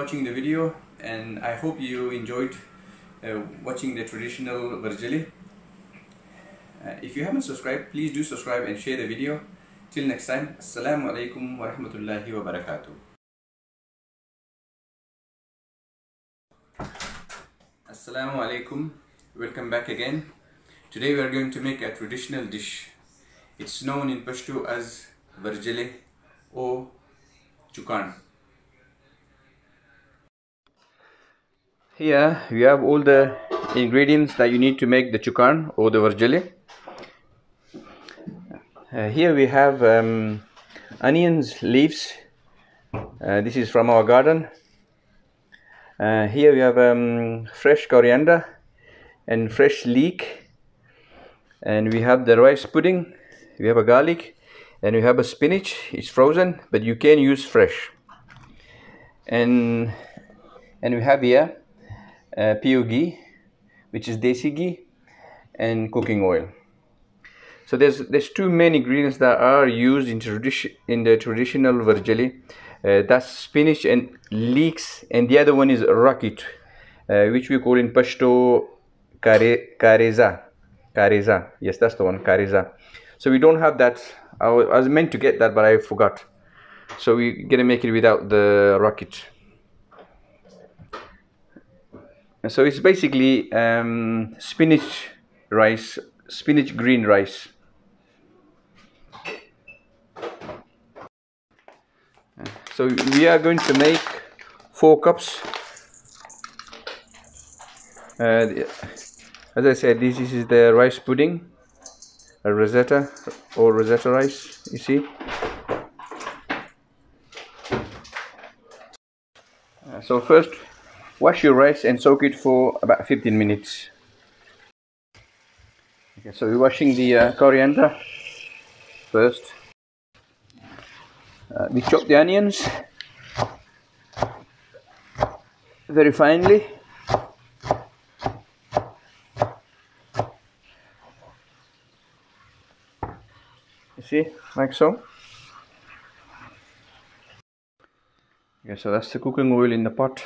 watching the video, and I hope you enjoyed watching the traditional Varjali. If you haven't subscribed, please do subscribe and share the video. Till next time, Assalamu alaikum wa rahmatullahi wa barakatuh. Assalamu alaikum, welcome back again. Today we are going to make a traditional dish. It's known in Pashto as Varjale or Chukan. Here we have all the ingredients that you need to make the Chukan or the Varjale. Here we have onions, leaves. This is from our garden. Here we have fresh coriander and fresh leek, and we have the rice pudding. We have a garlic, and we have a spinach. It's frozen, but you can use fresh. And we have here pure ghee, which is desi ghee, and cooking oil. So there's two main ingredients that are used in the traditional Varjali. That's spinach and leeks, and the other one is rakit, which we call in Pashto kareza. Kareza, yes, that's the one, kareza. So we don't have that. I was meant to get that, but I forgot. So we're gonna make it without the rakit. So it's basically spinach rice, spinach green rice. So we are going to make 4 cups. As I said, this is the rice pudding, a rosetta or rosetta rice, you see. So first, wash your rice and soak it for about 15 minutes. Okay, so we're washing the coriander first. We chop the onions very finely. You see, like so. Okay, so that's the cooking oil in the pot.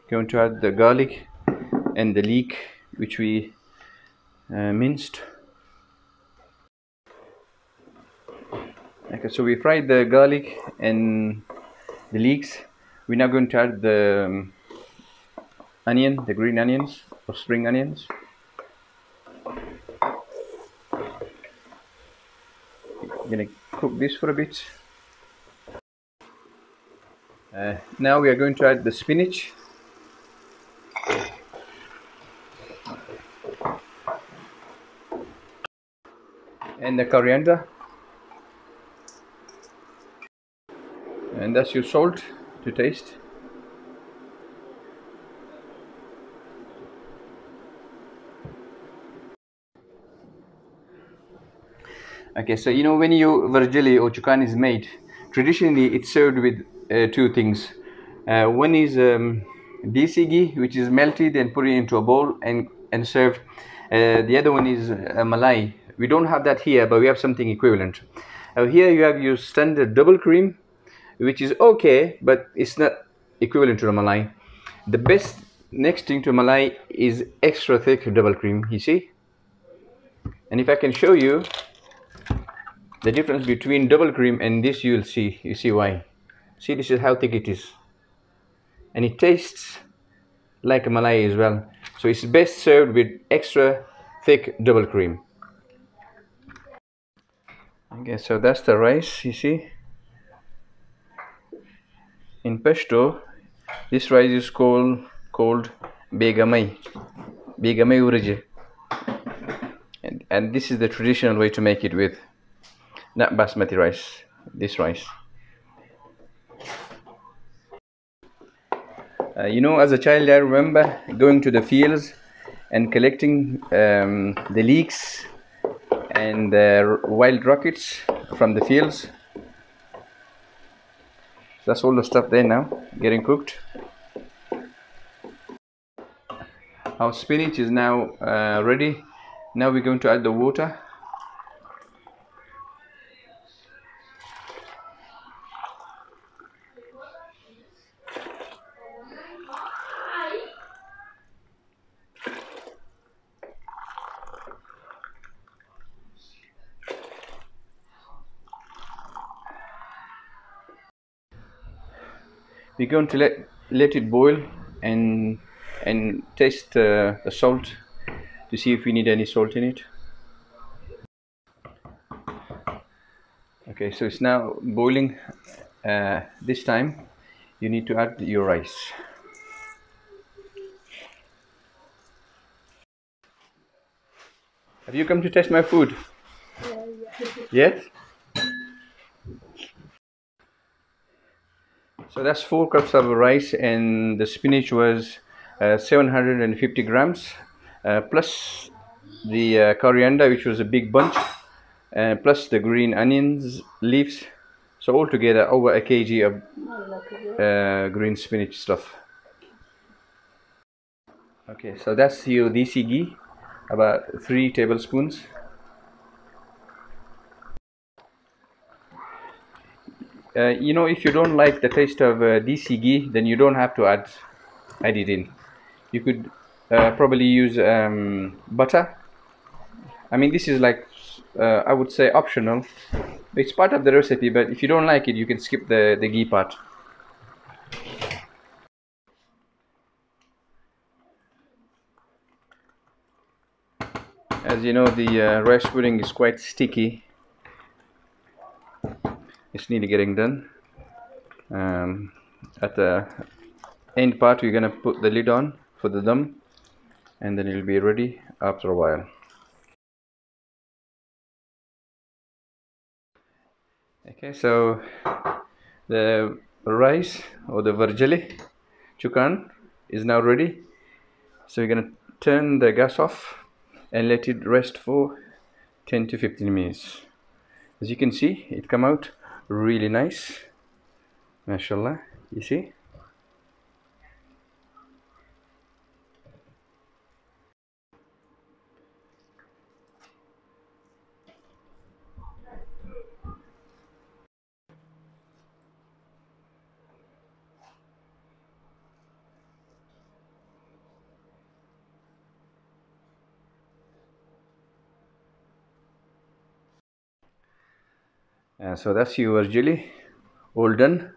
Going to add the garlic and the leek, which we minced. Okay, so we fried the garlic and the leeks. We're now going to add the onion, the green onions or spring onions. I'm gonna cook this for a bit. Now we are going to add the spinach. And the coriander. And that's your salt to taste. Okay, so you know, when your Varjali or Chukan is made, traditionally it's served with 2 things. One is desi ghee, which is melted and put it into a bowl and served. The other one is malai. We don't have that here, but we have something equivalent. Here you have your standard double cream, which is okay, but it's not equivalent to a malai. The best next thing to malai is extra thick double cream, you see. And if I can show you the difference between double cream and this, you see why. See, this is how thick it is, and it tastes like a malai as well. So it's best served with extra thick double cream. Okay, so that's the rice, you see. In Pashto, this rice is called begamai urje, and this is the traditional way to make it with, not basmati rice, this rice. You know, as a child I remember going to the fields and collecting the leeks and the wild rockets from the fields. That's all the stuff there now, getting cooked. Our spinach is now ready. Now we're going to add the water. We're going to let it boil and taste the salt to see if we need any salt in it. Okay, so it's now boiling. This time you need to add your rice. Have you come to taste my food? Yes? So that's 4 cups of rice, and the spinach was 750 grams, plus the coriander, which was a big bunch, plus the green onions leaves. So altogether over a kg of green spinach stuff. Okay, so that's your desi ghee, about 3 tablespoons. If you don't like the taste of desi ghee, then you don't have to add it in. You could probably use butter. I mean, this is like I would say optional. It's part of the recipe, but if you don't like it, you can skip the ghee part. As you know, the rice pudding is quite sticky. It's nearly getting done. At the end part, we're gonna put the lid on for the dum, and then it'll be ready after a while. Okay, so the rice or the Varjali Chukan is now ready. So we're gonna turn the gas off and let it rest for 10 to 15 minutes. As you can see, it come out really nice, mashallah. You see. So that's your jelly, all done,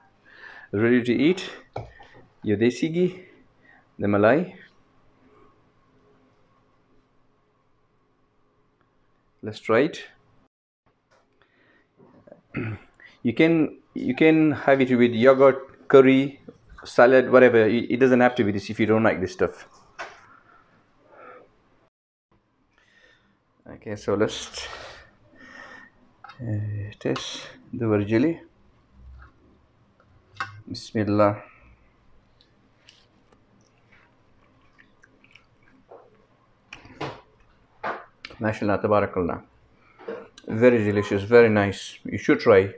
ready to eat. Your desi ghee, the malai. Let's try it. You can have it with yogurt, curry, salad, whatever. It doesn't have to be this if you don't like this stuff. Okay, so let's test the Varjali. Bismillah. Mashallah, tabarakallah. Very delicious, very nice. You should try.